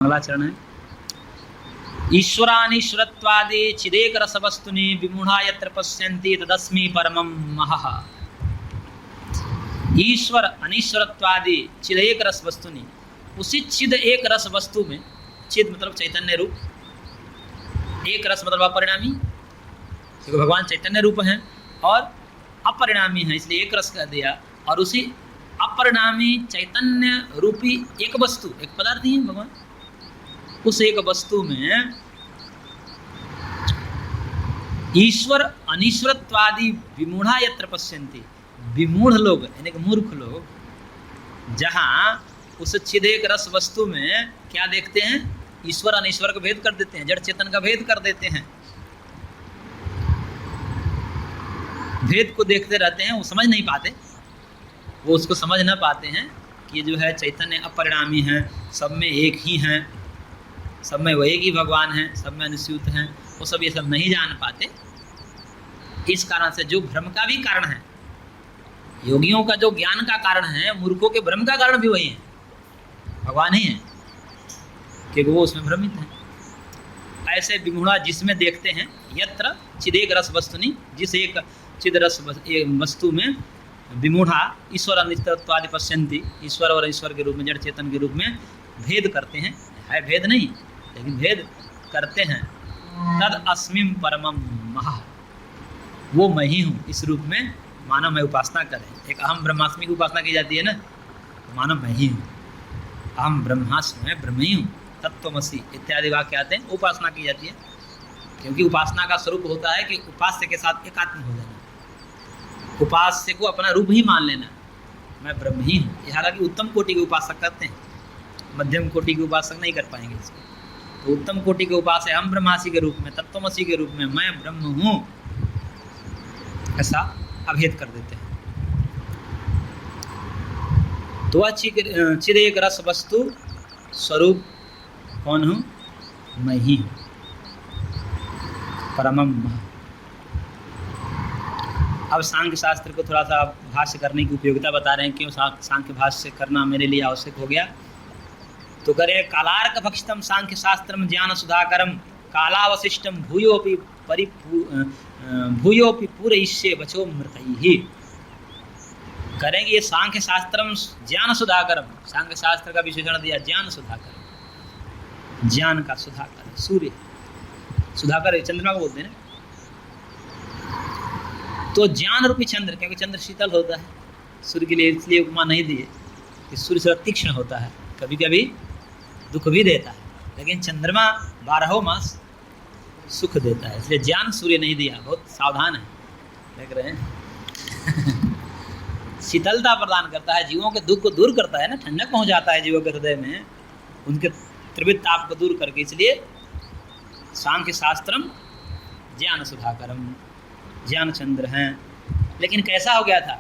मंगलाचरण है। ईश्वरानीश्वरत्वादि चिदेक रसवस्तुनि विमूढ़ा यत्र पश्यन्ति तदस्मि परमं महः। ईश्वर अनीश्वरत्वादि चिदेक रस वस्तुनि, उसी चिद एक रस वस्तु में, चिद मतलब चैतन्य रूप, एक रस मतलब अपरिणामी, क्योंकि भगवान चैतन्य रूप हैं और अपरिणामी हैं, इसलिए एक रस कह दिया। और उसी अपरिणामी चैतन्य रूपी एक वस्तु, एक पदार्थ ही है भगवान, उस एक वस्तु में ईश्वर अनीश्वरत्वादि विमूढ़ा यत्र पश्यन्ति, विमूढ़ लोग यानी कि मूर्ख लोग जहाँ उस चिदेक रस वस्तु में क्या देखते हैं, ईश्वर अनीश्वर का भेद कर देते हैं, जड़ चेतन का भेद कर देते हैं, भेद को देखते रहते हैं, वो समझ नहीं पाते, वो उसको समझ ना पाते हैं कि ये जो है चैतन्य अपरिणामी है, सब में एक ही हैं, सब में वो एक ही भगवान हैं, सब में अनुस्यूत हैं, वो सब ये सब नहीं जान पाते। इस कारण से जो भ्रम का भी कारण है, योगियों का जो ज्ञान का कारण है, मूर्खों के भ्रम का कारण भी वही है, भगवान ही है, क्योंकि वो उसमें भ्रमित है। ऐसे विमूढ़ा जिसमें देखते हैं, यत्र चिदेक रस वस्तुनि, जिस एक चिद रस वस्तु में विमूढ़ा ईश्वर अनिश्वरत्वादि पश्यन्ति, ईश्वर और ईश्वर के रूप में, जड़ चेतन के रूप में भेद करते हैं, है भेद नहीं लेकिन भेद करते हैं। तद अस्मिं परमं महः, वो मैं ही हूँ, इस रूप में मानव मैं उपासना करें। एक अहम ब्रह्मास्मि की उपासना की जाती है ना, तो मानव मैं ही हूँ, अहम ब्रह्मास्मि, मैं ब्रह्म ही हूँ, तत्त्वमसि इत्यादि वाक्य आते हैं, उपासना की जाती है। क्योंकि उपासना का स्वरूप होता है कि उपास्य के साथ एकात्म हो जाना, उपास्य को अपना रूप ही मान लेना, मैं ब्रह्म ही हूँ। ये हालांकि उत्तम कोटि के उपासक करते हैं, मध्यम कोटि के उपासक नहीं कर पाएंगे इसको। तो उत्तम कोटि के उपासक हम ब्रह्मासी के रूप में, तत्त्वमसि के रूप में मैं ब्रह्म हूँ, ऐसा अभेद कर देते हैं। तो वह चिदेक रस वस्तु स्वरूप कौन हूँ, मैं ही हूँ, परमम। अब सांख्य शास्त्र को थोड़ा सा भाष्य करने की उपयोगिता बता रहे हैं, क्यों सांख्य भाष्य करना मेरे लिए आवश्यक हो गया। तो करे कालार्क भक्षितम सांख्य शास्त्रम ज्ञान सुधाकरम कालावशिष्टम भूयोपि पूरयिष्ये वचो मृतैहि। करेंगे ये सांख्य शास्त्रम ज्ञान सुधाकरम, सांख्य शास्त्र का विशेषण दिया ज्ञान सुधाकर, ज्ञान का सुधाकर, सूर्य सुधाकर चंद्रमा को बोलते हैं ना। तो ज्ञान रूपी चंद्र, क्योंकि चंद्र शीतल होता है, सूर्य के लिए इसलिए उपमा नहीं दिए कि सूर्य थोड़ा तीक्ष्ण होता है, कभी कभी दुख भी देता है, लेकिन चंद्रमा 12 मास सुख देता है, इसलिए ज्ञान सूर्य नहीं दिया, बहुत सावधान है, देख रहे हैं। शीतलता प्रदान करता है, जीवों के दुख को दूर करता है ना, ठंडक पहुंचाता है जीवों के हृदय में, उनके त्रिविध ताप को दूर करके, इसलिए सांख्य शास्त्रम ज्ञान सुधाकरम, ज्ञान चंद्र हैं। लेकिन कैसा हो गया था,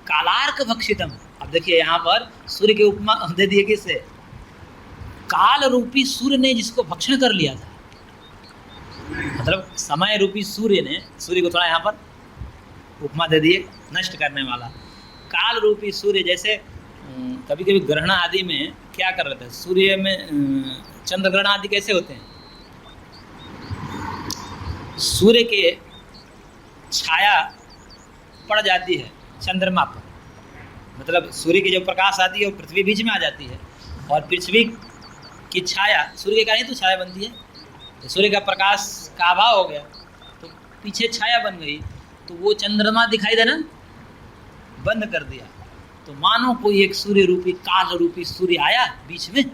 कालार्क भक्षितम। अब देखिए यहाँ पर सूर्य के उपमा दे दिए किससे, काल रूपी सूर्य ने जिसको भक्षण कर लिया था, मतलब समय रूपी सूर्य ने, सूर्य को थोड़ा यहाँ पर उपमा दे दिए नष्ट करने वाला। काल रूपी सूर्य, जैसे कभी कभी ग्रहण आदि में क्या कर रहे थे, सूर्य में चंद्र ग्रहण आदि कैसे होते हैं, सूर्य के छाया पड़ जाती है चंद्रमा पर, मतलब सूर्य की जो प्रकाश आती है वो पृथ्वी बीच में आ जाती है, और पृथ्वी की छाया सूर्य के कारण तो छाया बनती है, तो सूर्य का प्रकाश का अभाव हो गया तो पीछे छाया बन गई, तो वो चंद्रमा दिखाई देना बंद कर दिया। तो मानो कोई एक सूर्य रूपी, काल रूपी सूर्य आया बीच में,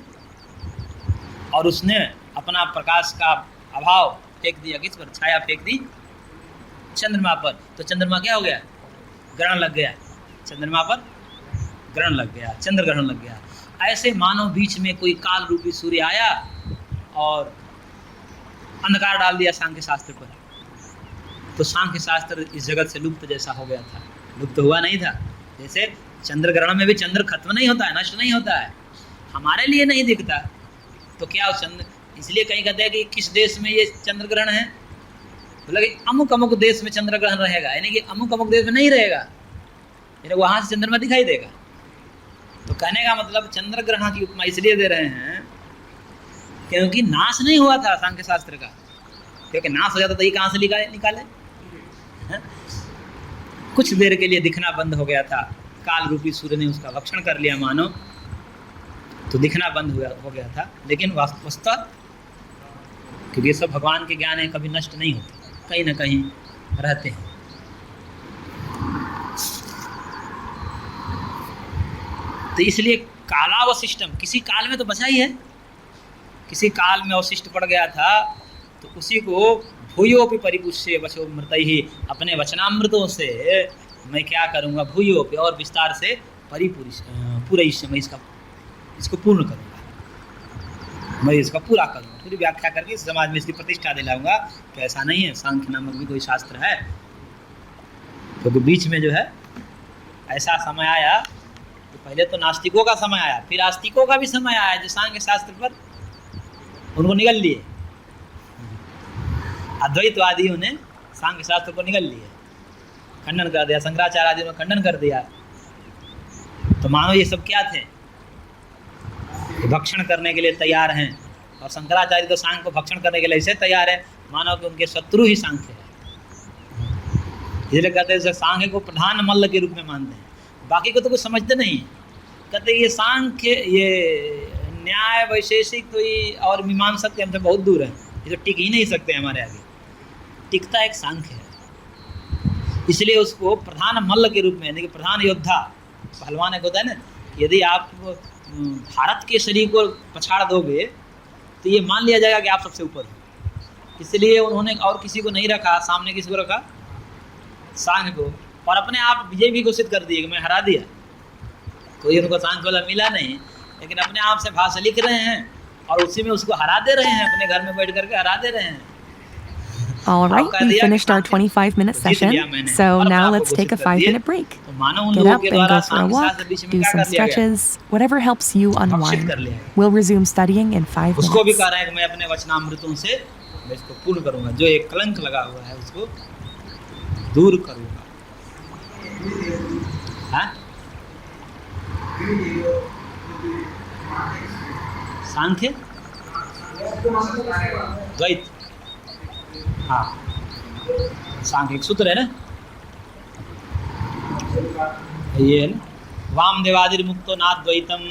और उसने अपना प्रकाश का अभाव फेंक दिया, किस पर, छाया फेंक दी चंद्रमा पर। तो चंद्रमा क्या हो गया, ग्रहण लग गया, चंद्रमा पर ग्रहण लग गया, चंद्र ग्रहण लग गया। ऐसे मानो बीच में कोई काल रूपी सूर्य आया और अंधकार डाल दिया सांख्य शास्त्र पर। तो सांख्य शास्त्र इस जगत से लुप्त जैसा हो गया था, लुप्त हुआ नहीं था। जैसे चंद्र ग्रहण में भी चंद्र खत्म नहीं होता है, नष्ट नहीं होता है, हमारे लिए नहीं दिखता, तो क्या चंद्र, इसलिए कहीं कहते हैं कि किस देश में ये चंद्र ग्रहण है, बोला कि अमुक अमुक देश में चंद्र ग्रहण रहेगा, यानी कि अमुक अमुक देश में नहीं रहेगा, यानी वहाँ से चंद्रमा दिखाई देगा। तो कहने का मतलब चंद्र ग्रहण की उपमा इसलिए दे रहे हैं क्योंकि नाश नहीं हुआ था सांख्य शास्त्र का, क्योंकि नाश हो जाता तो ये कहाँ से निकाले? कुछ देर के लिए दिखना बंद हो गया था, काल रूपी सूर्य ने उसका भक्षण कर लिया मानो, तो दिखना बंद हो गया था। लेकिन वस्तुतः क्योंकि ये सब भगवान के ज्ञान है, कभी नष्ट नहीं होते, कहीं ना कहीं रहते हैं। तो इसलिए कालावशिष्टम, किसी काल में तो बचा ही है, किसी काल में अवशिष्ट पड़ गया था, तो उसी को भूयोपि परिपुष्य वचो मृत ही, अपने वचनामृतों से मैं क्या करूँगा, भूयोपि और विस्तार से पूरे मैं इसको पूर्ण करूँगा, मैं इसका पूरा करूँगा, पूरी व्याख्या करके समाज में इसकी प्रतिष्ठा दिलाऊंगा। तो ऐसा नहीं है, सांख्य नामक भी कोई शास्त्र है, क्योंकि बीच में जो है ऐसा समय आया, तो पहले तो नास्तिकों का समय आया, फिर आस्तिकों का भी समय आया, जो सांख्य शास्त्र पर उनको निगल लिए, अद्वैतवादियों ने सांख्य शास्त्र को निगल लिए, खंडन कर दिया, शंकराचार्य आदि ने खंडन कर दिया। तो मानो ये सब क्या थे, भक्षण करने के लिए तैयार हैं, और शंकराचार्य तो सांख्य को भक्षण करने के लिए ऐसे तैयार है मानो कि उनके शत्रु ही सांख्य है। इसलिए कहते हैं सांख्य को प्रधान मल्ल के रूप में मानते हैं, बाकी को तो कुछ समझते नहीं। कहते ये सांख्य, ये न्याय वैशेषिक तो ये और मीमांसक के हमसे बहुत दूर है, ये तो टिक ही नहीं सकते हमारे आगे। टिकता एक सांख्य है, इसलिए उसको प्रधान मल्ल के रूप में, यानी कि प्रधान योद्धा, पहलवान एक होता है ना, यदि आप भारत के शरीर को पछाड़ दोगे तो ये मान लिया जाएगा कि आप सबसे ऊपर हो। इसलिए उन्होंने और किसी को नहीं रखा, सामने किसी को रखा, सांख्य को, और अपने आप विजय भी घोषित कर दिए कि मैं हरा दिया। कोई उनको सांख्य वाला मिला नहीं, लेकिन अपने आप से भाषा लिख रहे हैं और उसी में उसको हरा दे रहे हैं, अपने घर में बैठ करके हरा दे रहे हैं। All right, we finished our 25-minute session, so now let's take a 5-minute break. Get up and go for a walk, do some stretches, whatever helps you unwind. We'll resume studying in 5 उसको भी minutes. कह रहा है कि मैं अपने वचनामृतों से मैं इसको पूर्ण करूंगा, जो एक कलंक लगा हुआ है उसको दूर करूंगा। हाँ? सांख्य द्वैत, हाँ सांख्य एक सूत्र है ना, ये है ना, वामदेवादि मुक्तो नाद्वैतम।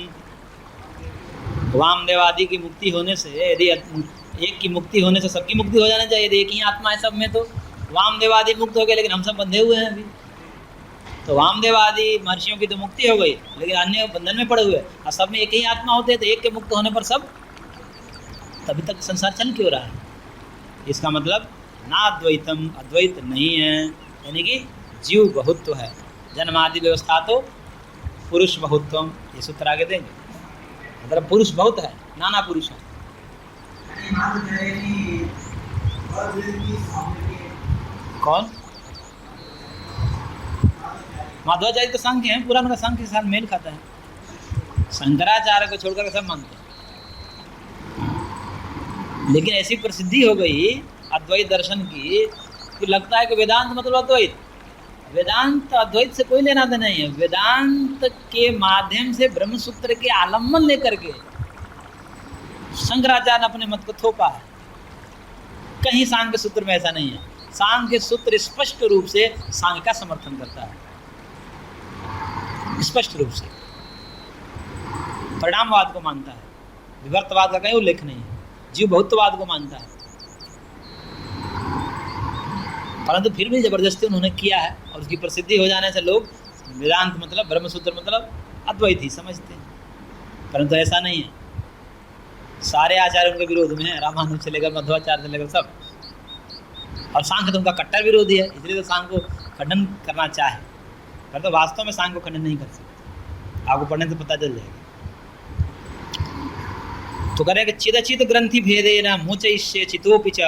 वामदेवादि की मुक्ति होने से, यदि एक की मुक्ति होने से सबकी मुक्ति हो जाना चाहिए, यदि एक ही आत्मा है सब में, तो वामदेवादि मुक्त हो गए, लेकिन हम सब बंधे हुए हैं अभी। तो वामदेवादि महर्षियों की तो मुक्ति हो गई, लेकिन अन्य बंधन में पड़े हुए, और सब में एक ही आत्मा होते हैं, तो एक के मुक्त होने पर सब, तभी तक संसार चल क्यों रहा है? इसका मतलब ना अद्वैतम, अद्वैत नहीं है, यानी कि जीव बहुत्व है। जन्मादि व्यवस्था तो पुरुष बहुत्वम, ये सूत्र आगे देंगे, मतलब पुरुष बहुत है, नाना पुरुष है। कौन? माधवाचार्य तो सांख्य हैं, पूरा उनका सांख्य के साथ मेल खाता है, शंकराचार्य को छोड़कर सब मानते हैं। लेकिन ऐसी प्रसिद्धि हो गई अद्वैत दर्शन की कि लगता है कि वेदांत मतलब अद्वैत। वेदांत अद्वैत से कोई लेना देना नहीं है। वेदांत के माध्यम से ब्रह्मसूत्र के आलम्बन लेकर के शंकराचार्य ने अपने मत को थोपा है। कहीं सांख्य सूत्र में ऐसा नहीं है। सांख्य सूत्र स्पष्ट रूप से सांख्य का समर्थन करता है, स्पष्ट रूप से परिणामवाद को मानता है, विवर्तवाद का कहीं उल्लेख नहीं है, जीव बहुत्ववाद को मानता है। परंतु फिर भी जबरदस्ती उन्होंने किया है, और उसकी प्रसिद्धि हो जाने से लोग वेदांत मतलब ब्रह्मसूत्र मतलब अद्वैत ही समझते हैं। परंतु ऐसा नहीं है, सारे आचार्य उनके विरोध में हैं, रामानुज से लेकर मध्वाचार्य से लेकर सब। और सांख्य तो उनका कट्टर विरोधी है, इसलिए तो सांख्य को खंडन करना चाहे, पर तो वास्तव में सांख्य को खंडन नहीं कर सकते। आपको पढ़ने से पता चल जाएगा। तो कह रहे कि चिदचित ग्रंथि भेदेन मोचयिष्ये चितोपि च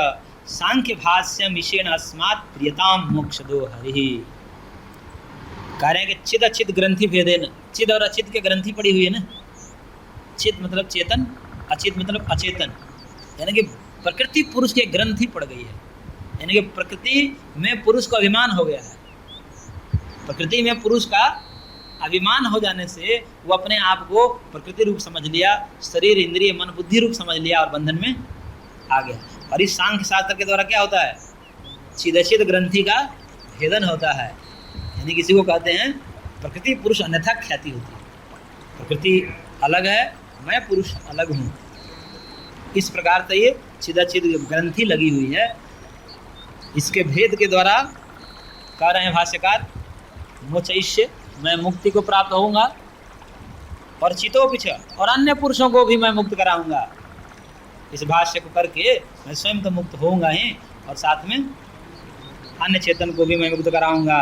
सांख्य भाष्यम विषेण अस्मात् प्रियताम मोक्षदो हरि। कह रहे हैं कि चिद अचित ग्रंथि भेदेन, चिद और अचित के ग्रंथि पड़ी हुई है ना। चित मतलब चेतन, अचित मतलब अचेतन, यानी कि प्रकृति पुरुष के ग्रंथि पड़ गई है, यानी कि प्रकृति में पुरुष का अभिमान हो गया है। प्रकृति में पुरुष का अभिमान हो जाने से वो अपने आप को प्रकृति रूप समझ लिया, शरीर इंद्रिय मन बुद्धि रूप समझ लिया और बंधन में आ गया। और इस सांख्य शास्त्र के द्वारा क्या होता है, छिदछिद ग्रंथि का भेदन होता है। यानी किसी को कहते हैं प्रकृति पुरुष अन्यथा ख्याति होती है, प्रकृति अलग है, मैं पुरुष अलग हूँ। इस प्रकार से ये छिदछिद ग्रंथि लगी हुई है। इसके भेद के द्वारा कह रहे हैं भाष्यकार, मोचयिष्य, मैं मुक्ति को प्राप्त होऊंगा, और चितोपिच, और अन्य पुरुषों को भी मैं मुक्त कराऊंगा। इस भाष्य को करके मैं स्वयं तो मुक्त होऊंगा ही, और साथ में अन्य चेतन को भी मैं मुक्त कराऊंगा।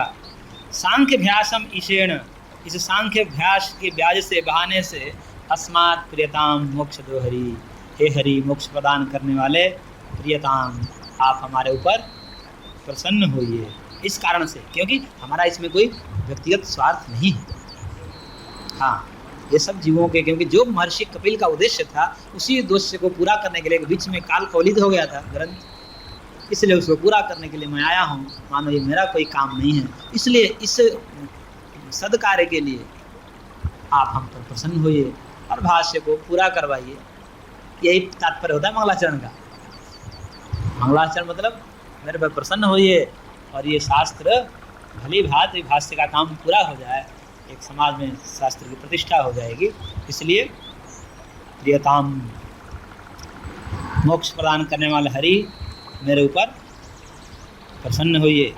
सांख्य भ्यासम ईशेण, इस सांख्य भ्यास के ब्याज से, बहाने से, अस्मात् प्रियताम मोक्ष दो हरि, हे हरि मोक्ष प्रदान करने वाले प्रियताम, आप हमारे ऊपर प्रसन्न होइए। इस कारण से, क्योंकि हमारा इसमें कोई व्यक्तिगत स्वार्थ नहीं है। हाँ, ये सब जीवों के, क्योंकि जो महर्षि कपिल का उद्देश्य था उसी उद्देश्य को पूरा करने के लिए बीच में काल कौलित हो गया था ग्रंथ, इसलिए उसको पूरा करने के लिए मैं आया हूँ। मानो ये मेरा कोई काम नहीं है, इसलिए इस सदकार्य के लिए आप हम पर प्रसन्न होइए और भाष्य को पूरा करवाइए। यही तात्पर्य होता है मंगलाचरण का। मंगलाचरण मतलब मेरे पर प्रसन्न होइए और ये शास्त्र भली भांति भाष्य का काम पूरा हो जाए, एक समाज में शास्त्र की प्रतिष्ठा हो जाएगी। इसलिए प्रियताम, मोक्ष प्रदान करने वाले हरि मेरे ऊपर प्रसन्न होइए।